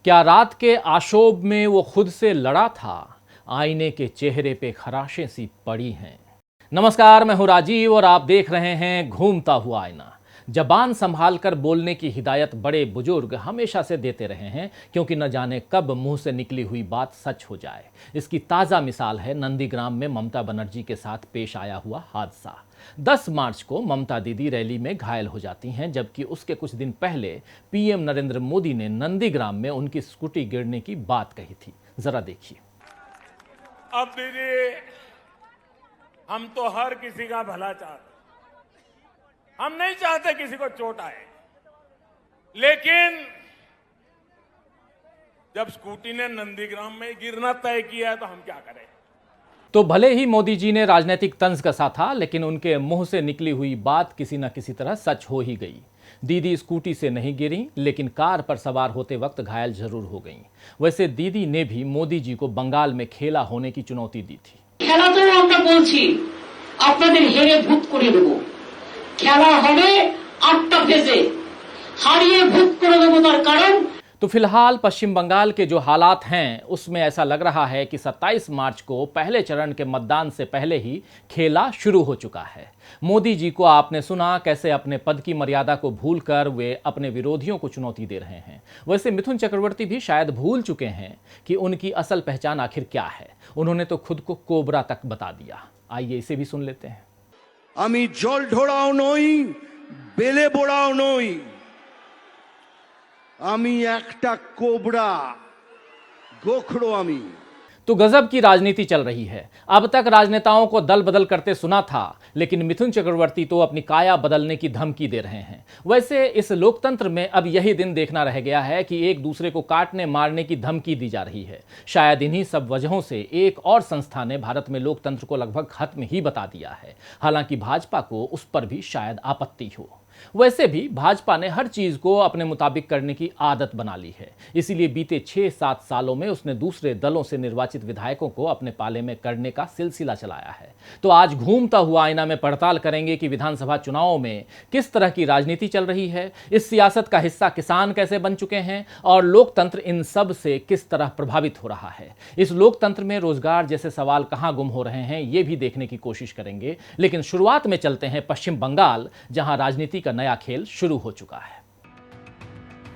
क्या रात के आशोभ में वो खुद से लड़ा था? आईने के चेहरे पे खराशें सी पड़ी हैं। नमस्कार, मैं हूं राजीव और आप देख रहे हैं घूमता हुआ आईना। जबान संभाल कर बोलने की हिदायत बड़े बुजुर्ग हमेशा से देते रहे हैं, क्योंकि न जाने कब मुंह से निकली हुई बात सच हो जाए। इसकी ताज़ा मिसाल है नंदीग्राम में ममता बनर्जी के साथ पेश आया हुआ हादसा। 10 मार्च को ममता दीदी रैली में घायल हो जाती हैं, जबकि उसके कुछ दिन पहले पीएम नरेंद्र मोदी ने नंदीग्राम में उनकी स्कूटी गिरने की बात कही थी। जरा देखिए। अब दीदी, हम तो हर किसी का भला चाहते, हम नहीं चाहते किसी को चोट आए, लेकिन जब स्कूटी ने नंदीग्राम में गिरना तय किया है तो हम क्या करें। तो भले ही मोदी जी ने राजनीतिक तंज कसा था, लेकिन उनके मुंह से निकली हुई बात किसी न किसी तरह सच हो ही गई। दीदी स्कूटी से नहीं गिरी, लेकिन कार पर सवार होते वक्त घायल जरूर हो गईं। वैसे दीदी ने भी मोदी जी को बंगाल में खेला होने की चुनौती दी थी। খেলা তো আমরা বলছি আপনাদের হেরে ভূত করে দেব, খেলা হবে 8টা ফেজে, হারিয়ে ভূত করে দেব। তার কারণ तो फिलहाल पश्चिम बंगाल के जो हालात हैं उसमें ऐसा लग रहा है कि 27 मार्च को पहले चरण के मतदान से पहले ही खेला शुरू हो चुका है। मोदी जी को आपने सुना कैसे अपने पद की मर्यादा को भूलकर वे अपने विरोधियों को चुनौती दे रहे हैं। वैसे मिथुन चक्रवर्ती भी शायद भूल चुके हैं कि उनकी असल पहचान आखिर क्या है। उन्होंने तो खुद को कोबरा तक बता दिया। आइए इसे भी सुन लेते हैं। আমি জল ঢোড়াও নই, বেলে বোড়াও নই, আমি একটা কোবরা, গোখরো আমি। तो गजब की राजनीति चल रही है। अब तक राजनेताओं को दल बदल करते सुना था, लेकिन मिथुन चक्रवर्ती तो अपनी काया बदलने की धमकी दे रहे हैं। वैसे इस लोकतंत्र में अब यही दिन देखना रह गया है कि एक दूसरे को काटने मारने की धमकी दी जा रही है। शायद इन्हीं सब वजहों से एक और संस्था ने भारत में लोकतंत्र को लगभग खत्म ही बता दिया है। हालांकि भाजपा को उस पर भी शायद आपत्ति हो। वैसे भी भाजपा ने हर चीज को अपने मुताबिक करने की आदत बना ली है। इसीलिए बीते 6-7 सालों में उसने दूसरे दलों से निर्वाचित विधायकों को अपने पाले में करने का सिलसिला चलाया है। तो आज घूमता हुआ आईना में पड़ताल करेंगे कि विधानसभा चुनावों में किस तरह की राजनीति चल रही है, इस सियासत का हिस्सा किसान कैसे बन चुके हैं और लोकतंत्र इन सब से किस तरह प्रभावित हो रहा है। इस लोकतंत्र में रोजगार जैसे सवाल कहां गुम हो रहे हैं, ये भी देखने की कोशिश करेंगे। लेकिन शुरुआत में चलते हैं पश्चिम बंगाल, जहां राजनीति का नया खेल शुरू हो चुका है।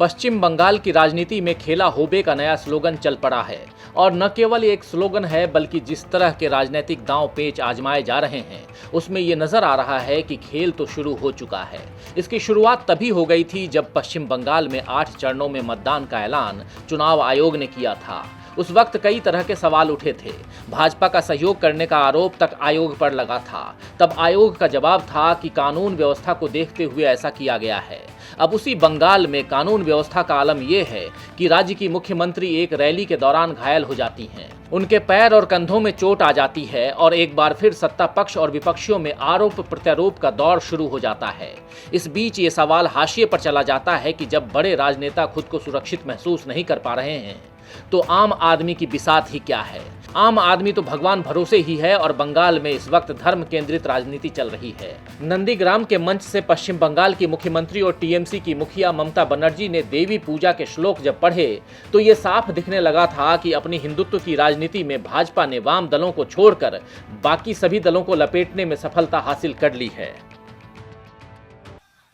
पश्चिम बंगाल की राजनीति में खेला होबे का नया स्लोगन चल पड़ा है। और न केवल एक स्लोगन है, बल्कि जिस तरह के राजनीतिक दांव पेच आजमाए जा रहे हैं उसमें यह नजर आ रहा है कि खेल तो शुरू हो चुका है। इसकी शुरुआत तभी हो गई थी जब पश्चिम बंगाल में 8 चरणों में मतदान का ऐलान चुनाव आयोग ने किया था। उस वक्त कई तरह के सवाल उठे थे। भाजपा का सहयोग करने का आरोप तक आयोग पर लगा था। तब आयोग का जवाब था कि कानून व्यवस्था को देखते हुए ऐसा किया गया है। अब उसी बंगाल में कानून व्यवस्था का आलम यह है कि राज्य की मुख्यमंत्री एक रैली के दौरान घायल हो जाती हैं। उनके पैर और कंधों में चोट आ जाती है और एक बार फिर सत्ता पक्ष और विपक्षियों में आरोप प्रत्यारोप का दौर शुरू हो जाता है। इस बीच ये सवाल हाशिए पर चला जाता है कि जब बड़े राजनेता खुद को सुरक्षित महसूस नहीं कर पा रहे हैं तो आम आदमी की बिसात ही क्या है। आम आदमी तो भगवान भरोसे ही है और बंगाल में इस वक्त धर्म केंद्रित राजनीति चल रही है। नंदीग्राम के मंच से पश्चिम बंगाल की मुख्यमंत्री और टीएमसी की मुखिया ममता बनर्जी ने देवी पूजा के श्लोक जब पढ़े तो ये साफ दिखने लगा था कि अपनी हिंदुत्व की राजनीति में भाजपा ने वाम दलों को छोड़कर बाकी सभी दलों को लपेटने में सफलता हासिल कर ली है।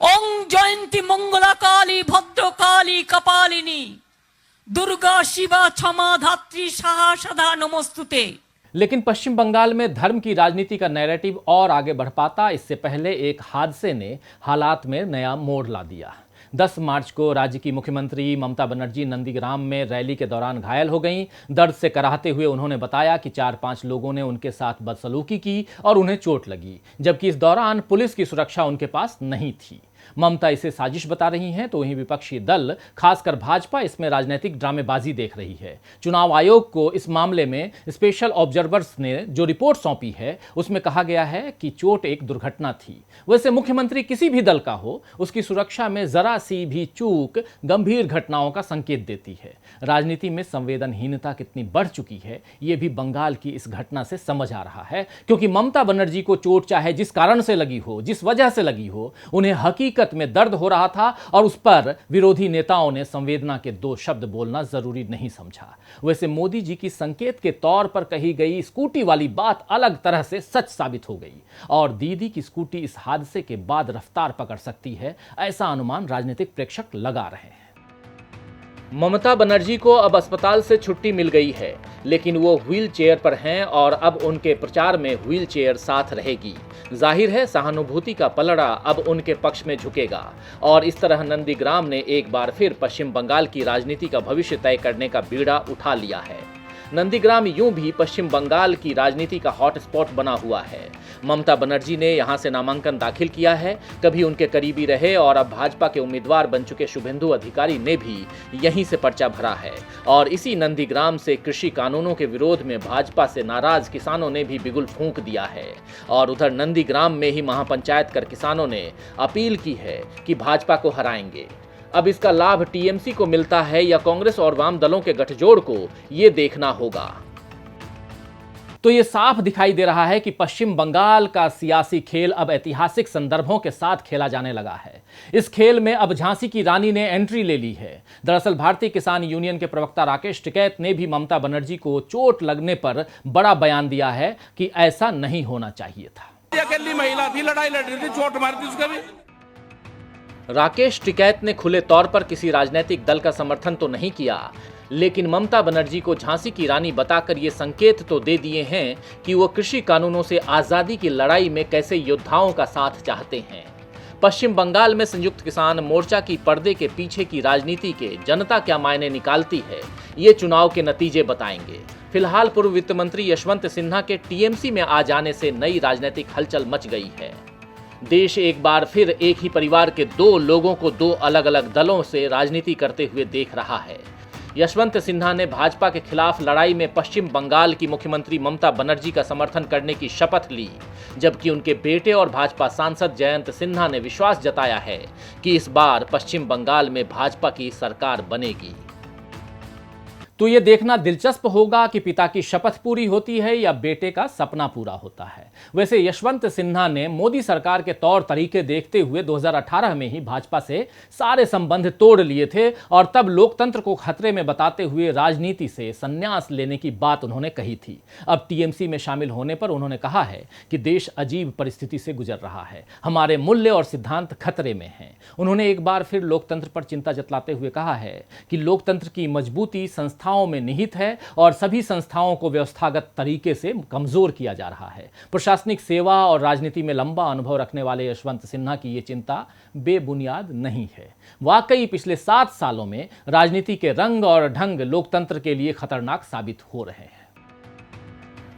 ओम जयंती मंगला काली भद्र काली कपालिनी दुर्गा शिवा क्षमा धात्री सहा सदा नमस्तुते। लेकिन पश्चिम बंगाल में धर्म की राजनीति का नैरेटिव और आगे बढ़ पाता इससे पहले एक हादसे ने हालात में नया मोड़ ला दिया। 10 मार्च को राज्य की मुख्यमंत्री ममता बनर्जी नंदीग्राम में रैली के दौरान घायल हो गईं। दर्द से कराहते हुए उन्होंने बताया कि 4-5 लोगों ने उनके साथ बदसलूकी की और उन्हें चोट लगी, जबकि इस दौरान पुलिस की सुरक्षा उनके पास नहीं थी। ममता इसे साजिश बता रही हैं, तो वहीं विपक्षी दल खासकर भाजपा इसमें राजनीतिक ड्रामेबाजी देख रही है। चुनाव आयोग को इस मामले में स्पेशल ऑब्जर्वर्स ने जो रिपोर्ट सौंपी है उसमें कहा गया है कि चोट एक दुर्घटना थी। वैसे मुख्यमंत्री किसी भी दल का हो, उसकी सुरक्षा में जरा सी भी चूक गंभीर घटनाओं का संकेत देती है। राजनीति में संवेदनहीनता कितनी बढ़ चुकी है ये भी बंगाल की इस घटना से समझ आ रहा है, क्योंकि ममता बनर्जी को चोट चाहे जिस कारण से लगी हो, जिस वजह से लगी हो, उन्हें हकीकत हकीकत में दर्द हो रहा था और उस पर विरोधी नेताओं ने संवेदना के 2 शब्द बोलना जरूरी नहीं समझा। वैसे मोदी जी की संकेत के तौर पर कही गई स्कूटी वाली बात अलग तरह से सच साबित हो गई और दीदी की स्कूटी इस हादसे के बाद रफ्तार पकड़ सकती है, ऐसा अनुमान राजनीतिक प्रेक्षक लगा रहे हैं। ममता बनर्जी को अब अस्पताल से छुट्टी मिल गई है, लेकिन वो व्हील चेयर पर हैं और अब उनके प्रचार में व्हील चेयर साथ रहेगी। जाहिर है सहानुभूति का पलड़ा अब उनके पक्ष में झुकेगा और इस तरह नंदीग्राम ने एक बार फिर पश्चिम बंगाल की राजनीति का भविष्य तय करने का बीड़ा उठा लिया है। नंदीग्राम यूं भी पश्चिम बंगाल की राजनीति का हॉटस्पॉट बना हुआ है। ममता बनर्जी ने यहां से नामांकन दाखिल किया है, कभी उनके करीबी रहे और अब भाजपा के उम्मीदवार बन चुके शुभेंदु अधिकारी ने भी यहीं से पर्चा भरा है और इसी नंदीग्राम से कृषि कानूनों के विरोध में भाजपा से नाराज किसानों ने भी बिगुल फूंक दिया है और उधर नंदीग्राम में ही महापंचायत कर किसानों ने अपील की है कि भाजपा को हराएंगे। अब इसका लाभ टीएमसी को मिलता है या कांग्रेस और वाम दलों के गठजोड़ को, ये देखना होगा। तो ये साफ दिखाई दे रहा है कि पश्चिम बंगाल का सियासी खेल अब ऐतिहासिक संदर्भों के साथ खेला जाने लगा है। इस खेल में अब झांसी की रानी ने एंट्री ले ली है। दरअसल भारतीय किसान यूनियन के प्रवक्ता राकेश टिकैत ने भी ममता बनर्जी को चोट लगने पर बड़ा बयान दिया है कि ऐसा नहीं होना चाहिए था। अकेली महिला थी, लड़ाई लड़ रही थी, चोट मारी थी उसका भी। राकेश टिकैत ने खुले तौर पर किसी राजनीतिक दल का समर्थन तो नहीं किया, लेकिन ममता बनर्जी को झांसी की रानी बताकर ये संकेत तो दे दिए हैं कि वो कृषि कानूनों से आजादी की लड़ाई में कैसे योद्धाओं का साथ चाहते हैं। पश्चिम बंगाल में संयुक्त किसान मोर्चा की पर्दे के पीछे की राजनीति के जनता क्या मायने निकालती है, ये चुनाव के नतीजे बताएंगे। फिलहाल पूर्व वित्त मंत्री यशवंत सिन्हा के टीएमसी में आ जाने से नई राजनीतिक हलचल मच गई है। देश एक बार फिर एक ही परिवार के 2 लोगों को 2 अलग अलग दलों से राजनीति करते हुए देख रहा है। यशवंत सिन्हा ने भाजपा के खिलाफ लड़ाई में पश्चिम बंगाल की मुख्यमंत्री ममता बनर्जी का समर्थन करने की शपथ ली, जबकि उनके बेटे और भाजपा सांसद जयंत सिन्हा ने विश्वास जताया है कि इस बार पश्चिम बंगाल में भाजपा की सरकार बनेगी। तो ये देखना दिलचस्प होगा कि पिता की शपथ पूरी होती है या बेटे का सपना पूरा होता है। वैसे यशवंत सिन्हा ने मोदी सरकार के तौर तरीके देखते हुए 2018 में ही भाजपा से सारे संबंध तोड़ लिए थे और तब लोकतंत्र को खतरे में बताते हुए राजनीति से संन्यास लेने की बात उन्होंने कही थी। अब टीएमसी में शामिल होने पर उन्होंने कहा है कि देश अजीब परिस्थिति से गुजर रहा है, हमारे मूल्य और सिद्धांत खतरे में हैं। उन्होंने एक बार फिर लोकतंत्र पर चिंता जताते हुए कहा है कि लोकतंत्र की मजबूती संस्थाओं में निहित है और सभी संस्थाओं को व्यवस्थागत तरीके से कमजोर किया जा रहा है। प्रशासनिक सेवा और राजनीति में लंबा अनुभव रखने वाले यशवंत सिन्हा की ये चिंता बेबुनियाद नहीं है। वाकई पिछले 7 सालों में राजनीति के रंग और ढंग लोकतंत्र के लिए खतरनाक साबित हो रहे हैं।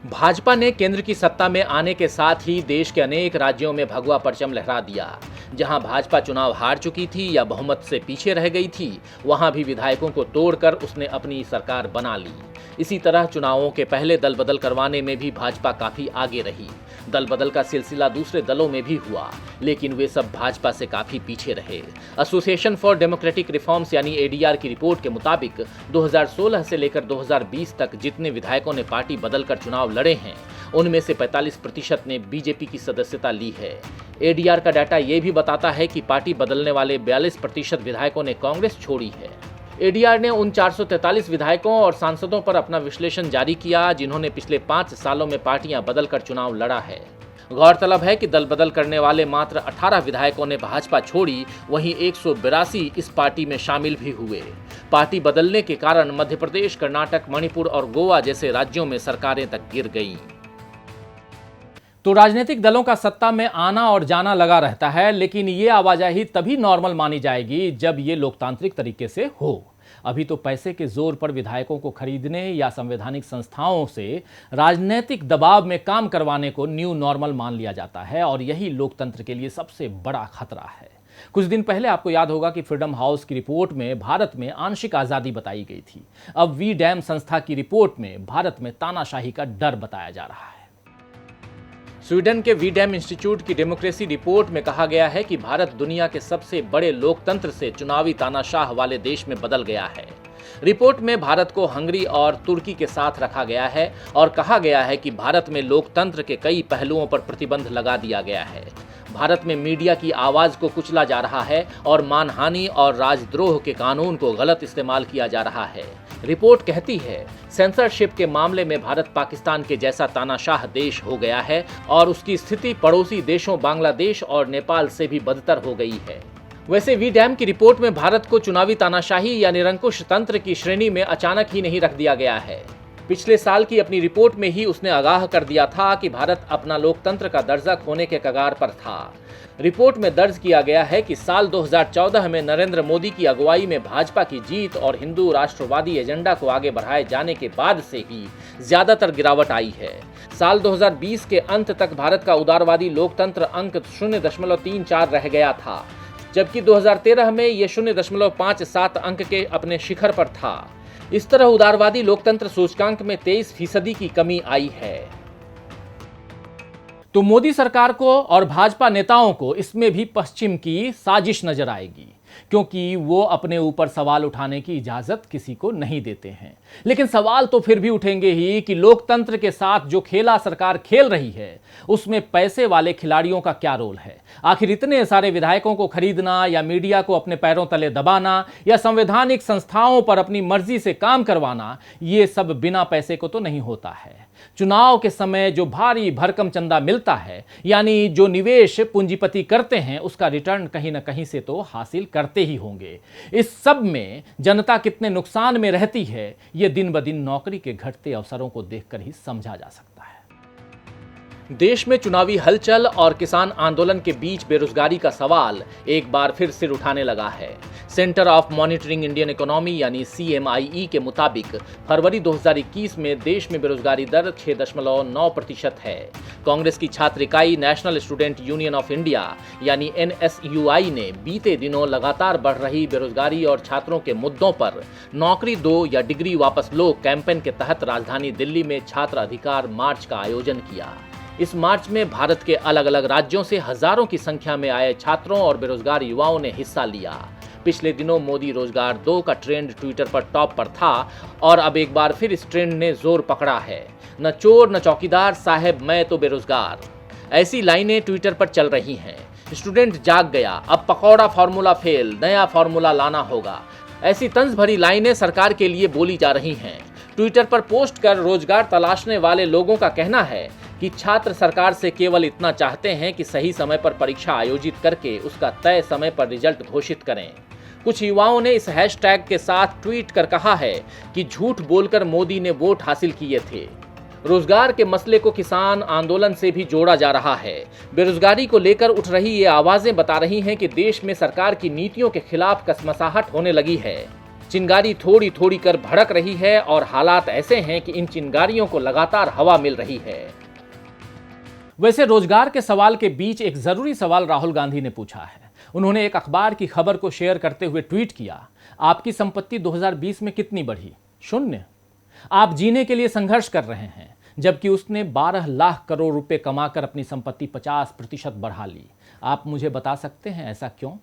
भाजपा ने केंद्र की सत्ता में आने के साथ ही देश के अनेक राज्यों में भगवा परचम लहरा दिया। जहां भाजपा चुनाव हार चुकी थी या बहुमत से पीछे रह गई थी, वहां भी विधायकों को तोड़कर उसने अपनी सरकार बना ली। इसी तरह चुनावों के पहले दल बदल करवाने में भी भाजपा काफी आगे रही। दल बदल का सिलसिला दूसरे दलों में भी हुआ, लेकिन वे सब भाजपा से काफी पीछे रहे। एसोसिएशन फॉर डेमोक्रेटिक रिफॉर्म्स यानी एडीआर की रिपोर्ट के मुताबिक 2016 से लेकर 2020 तक जितने विधायकों ने पार्टी बदलकर चुनाव लड़े हैं, उनमें से 45% ने बीजेपी की सदस्यता ली है। एडीआर का डाटा ये भी बताता है कि पार्टी बदलने वाले 42% विधायकों ने कांग्रेस छोड़ी है। एडीआर ने उन 443 विधायकों और सांसदों पर अपना विश्लेषण जारी किया जिन्होंने पिछले 5 सालों में पार्टियां बदलकर चुनाव लड़ा है। गौरतलब है कि दल बदल करने वाले मात्र 18 विधायकों ने भाजपा छोड़ी, वहीं 182 इस पार्टी में शामिल भी हुए। पार्टी बदलने के कारण मध्य प्रदेश, कर्नाटक, मणिपुर और गोवा जैसे राज्यों में सरकारें तक गिर गईं। तो राजनीतिक दलों का सत्ता में आना और जाना लगा रहता है, लेकिन ये आवाजाही तभी नॉर्मल मानी जाएगी जब ये लोकतांत्रिक तरीके से हो। अभी तो पैसे के जोर पर विधायकों को खरीदने या संवैधानिक संस्थाओं से राजनीतिक दबाव में काम करवाने को न्यू नॉर्मल मान लिया जाता है और यही लोकतंत्र के लिए सबसे बड़ा खतरा है। कुछ दिन पहले आपको याद होगा कि फ्रीडम हाउस की रिपोर्ट में भारत में आंशिक आजादी बताई गई थी। अब वी डैम संस्था की रिपोर्ट में भारत में तानाशाही का डर बताया जा रहा है। स्वीडन के वी डैम इंस्टीट्यूट की डेमोक्रेसी रिपोर्ट में कहा गया है कि भारत दुनिया के सबसे बड़े लोकतंत्र से चुनावी तानाशाह वाले देश में बदल गया है। रिपोर्ट में भारत को हंगरी और तुर्की के साथ रखा गया है और कहा गया है कि भारत में लोकतंत्र के कई पहलुओं पर प्रतिबंध लगा दिया गया है। भारत में मीडिया की आवाज को कुचला जा रहा है और मानहानि और राजद्रोह के कानून को गलत इस्तेमाल किया जा रहा है। रिपोर्ट कहती है, सेंसरशिप के मामले में भारत पाकिस्तान के जैसा तानाशाह देश हो गया है और उसकी स्थिति पड़ोसी देशों बांग्लादेश और नेपाल से भी बदतर हो गई है। वैसे वीडैम की रिपोर्ट में भारत को चुनावी तानाशाही या निरंकुश तंत्र की श्रेणी में अचानक ही नहीं रख दिया गया है। पिछले साल की अपनी रिपोर्ट में ही उसने आगाह कर दिया था कि भारत अपना लोकतंत्र का दर्जा खोने के कगार पर था। रिपोर्ट में दर्ज किया गया है कि साल 2014 में नरेंद्र मोदी की अगुवाई में भाजपा की जीत और हिंदू राष्ट्रवादी एजेंडा को आगे बढ़ाए जाने के बाद से ही ज्यादातर गिरावट आई है। साल 2020 के अंत तक भारत का उदारवादी लोकतंत्र अंक 0.34 रह गया था, जबकि 2013 में यह 0.57 अंक के अपने शिखर पर था। इस तरह उदारवादी लोकतंत्र सूचकांक में 23% की कमी आई है। तो मोदी सरकार को और भाजपा नेताओं को इसमें भी पश्चिम की साजिश नजर आएगी, क्योंकि वो अपने ऊपर सवाल उठाने की इजाजत किसी को नहीं देते हैं। लेकिन सवाल तो फिर भी उठेंगे ही कि लोकतंत्र के साथ जो खेला सरकार खेल रही है उसमें पैसे वाले खिलाड़ियों का क्या रोल है। आखिर इतने सारे विधायकों को खरीदना या मीडिया को अपने पैरों तले दबाना या संवैधानिक संस्थाओं पर अपनी मर्जी से काम करवाना, ये सब बिना पैसे को तो नहीं होता है। चुनाव के समय जो भारी भरकम चंदा मिलता है, यानी जो निवेश पूंजीपति करते हैं, उसका रिटर्न कहीं ना कहीं से तो हासिल करते ही होंगे। इस सब में जनता कितने नुकसान में रहती है, ये दिन ब दिन नौकरी के घटते अवसरों को देखकर ही समझा जा सकता है। देश में चुनावी हलचल और किसान आंदोलन के बीच बेरोजगारी का सवाल एक बार फिर सिर उठाने लगा है। Centre of monitoring Indian economy यानी CMIE के मुताबिक फरवरी 2021 में देश में बेरोजगारी दर 6.9% है। कांग्रेस की छात्र इकाई national student union of India यानी NSUI ने बीते दिनों लगातार बढ़ रही बेरोजगारी और छात्रों के मुद्दों पर नौकरी दो या डिग्री वापस लो कैंपेन के तहत राजधानी दिल्ली में छात्र अधिकार मार्च का आयोजन किया। इस मार्च में भारत के अलग अलग राज्यों से हजारों की संख्या में आए छात्रों और बेरोजगार युवाओं ने हिस्सा लिया। पिछले दिनों मोदी रोजगार 2 का ट्रेंड ट्विटर पर टॉप पर था और अब एक बार फिर इस ट्रेंड ने जोर पकड़ा है। न चोर न चौकीदार साहब मैं तो बेरोजगार, ऐसी लाइनें ट्विटर पर चल रही हैं। स्टूडेंट जाग गया, अब पकौड़ा फॉर्मूला फेल, नया फॉर्मूला लाना होगा, ऐसी तंज भरी लाइनें सरकार के लिए बोली जा रही हैं। ट्विटर पर पोस्ट कर रोजगार तलाशने वाले लोगों का कहना है कि छात्र सरकार से केवल इतना चाहते हैं कि सही समय पर परीक्षा आयोजित करके उसका तय समय पर रिजल्ट घोषित करें। कुछ युवाओं ने इस हैशटैग के साथ ट्वीट कर कहा है कि झूठ बोलकर मोदी ने वोट हासिल किए थे। रोजगार के मसले को किसान आंदोलन से भी जोड़ा जा रहा है। बेरोजगारी को लेकर उठ रही ये आवाजें बता रही हैं कि देश में सरकार की नीतियों के खिलाफ कसमसाहट होने लगी है। चिंगारी थोड़ी थोड़ी कर भड़क रही है और हालात ऐसे हैं कि इन चिंगारियों को लगातार हवा मिल रही है। वैसे रोजगार के सवाल के बीच एक जरूरी सवाल राहुल गांधी ने पूछा है। उन्होंने एक अखबार की खबर को शेयर करते हुए ट्वीट किया, आपकी संपत्ति 2020 में कितनी बढ़ी? 0। आप जीने के लिए संघर्ष कर रहे हैं, जबकि उसने 12 लाख करोड़ रुपए कमाकर अपनी संपत्ति 50% बढ़ा ली। आप मुझे बता सकते हैं ऐसा क्यों?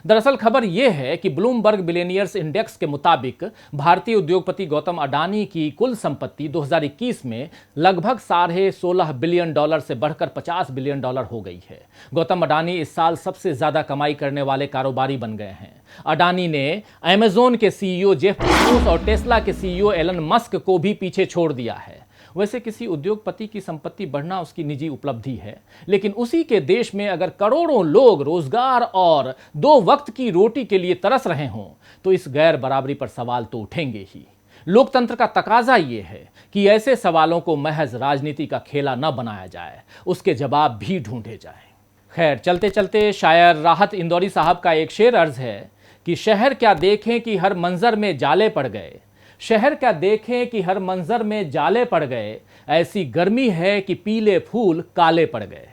दरअसल खबर यह है कि ब्लूमबर्ग बिलियनियर्स इंडेक्स के मुताबिक भारतीय उद्योगपति गौतम अडानी की कुल संपत्ति 2021 में लगभग $16.5 बिलियन से बढ़कर $50 बिलियन हो गई है। गौतम अडानी इस साल सबसे ज्यादा कमाई करने वाले कारोबारी बन गए हैं। अडानी ने अमेज़न के CEO जेफ बेजोस और टेस्ला के CEO एलन मस्क को भी पीछे छोड़ दिया है। वैसे किसी उद्योगपति की संपत्ति बढ़ना उसकी निजी उपलब्धि है, लेकिन उसी के देश में अगर करोड़ों लोग रोजगार और 2 वक्त की रोटी के लिए तरस रहे हों तो इस गैर बराबरी पर सवाल तो उठेंगे ही। लोकतंत्र का तकाजा ये है कि ऐसे सवालों को महज राजनीति का खेला न बनाया जाए, उसके जवाब भी ढूंढे जाए। खैर, चलते चलते शायर राहत इंदौरी साहब का एक शेर अर्ज है कि शहर क्या देखें कि हर मंजर में जाले पड़ गए, शहर क्या देखें कि हर मंजर में जाले पड़ गए, ऐसी गर्मी है कि पीले फूल काले पड़ गए।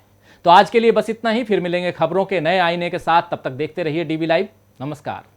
तो आज के लिए बस इतना ही। फिर मिलेंगे खबरों के नए आईने के साथ। तब तक देखते रहिए DV लाइव। नमस्कार।